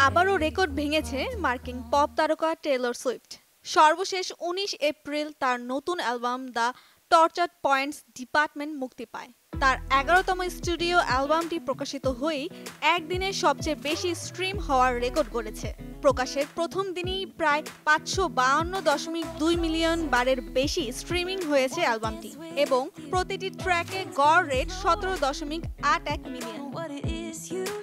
আবারও রেকর্ড ভেঙেছে মার্কিন পপ তারকা টেলর সুইফট। সর্বশেষ ১৯ এপ্রিল তার নতুন album the tortured points department মুক্তি পায়। তার ১১তম স্টুডিও অ্যালবামটি প্রকাশিত হয়েই একদিনে সবচেয়ে বেশি স্ট্রিম হওয়ার রেকর্ড গড়েছে। প্রকাশের প্রথম দিনেই প্রায় ৫৫২.২ মিলিয়ন বারের বেশি স্ট্রিমিং হয়েছে অ্যালবামটি এবং প্রতিটি ট্র্যাকে গড় রেট ১৭.৮১ মিলিয়ন।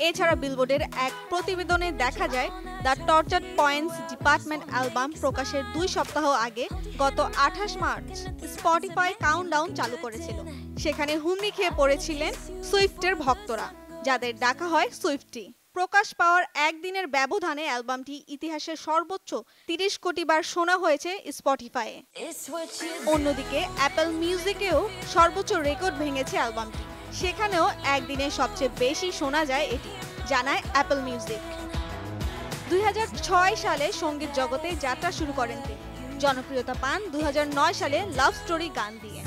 এছাড়া বিলবোর্ডের এক প্রতিবেদনে দেখা যায় the tortured points department album প্রকাশের ২ সপ্তাহ আগে গত ২৮ মার্চ স্পটিফাই কাউন্টডাউন চালু করেছিল। সেখানে হুমড়ি খেয়ে পড়েছিলেন সুইফটের ভক্তরা, যাদের ডাকা হয় সুইফটি। প্রকাশ পাওয়ার একদিনের ব্যবধানে অ্যালবামটি ইতিহাসের সর্বোচ্চ ৩০ কোটি বার শোনা হয়েছে স্পটিফাইয়ে। অন্যদিকে অ্যাপল মিউজিকেও সর্বোচ্চ রেকর্ড ভেঙেছে অ্যালবামটি। সেখানেও একদিনে সবচেয়ে বেশি শোনা যায় এটি, জানায় অ্যাপল মিউজিক। ২০০৬ সালে সঙ্গীত জগতে যাত্রা শুরু করেন তিনি। জনপ্রিয়তা পান ২০০৯ সালে লাভ স্টোরি গান দিয়ে।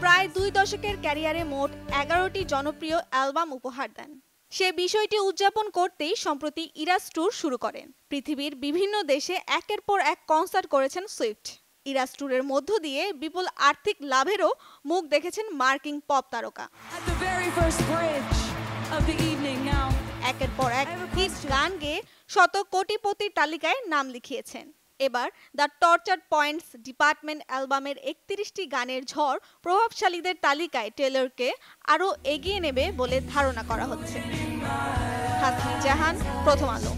প্রায় ২ দশকের ক্যারিয়ারে মোট ১১টি জনপ্রিয় অ্যালবাম উপহার দেন। সে বিষয়টি উদযাপন করতেই সম্প্রতি ইরাস ট্যুর শুরু করেন। পৃথিবীর বিভিন্ন দেশে একের পর এক কনসার্ট করেছেন সুইফট। ইরাস ট্যুরের মধ্য দিয়ে বিপুল আর্থিক লাভেরও মুখ দেখেছেন মার্কিন পপ তারকা। একের পর এক হিট গান গেয়ে শত কোটিপতির তালিকায় নাম লিখিয়েছেন। এবার দ্য টর্চার্ড পয়েন্টস ডিপার্টমেন্ট অ্যালবামের ৩১টি গানের ঝড় প্রভাবশালীদের তালিকায় টেলরকে আরও এগিয়ে নেবে বলে ধারণা করা হচ্ছে। হাসিন জাহান, প্রথম আলো।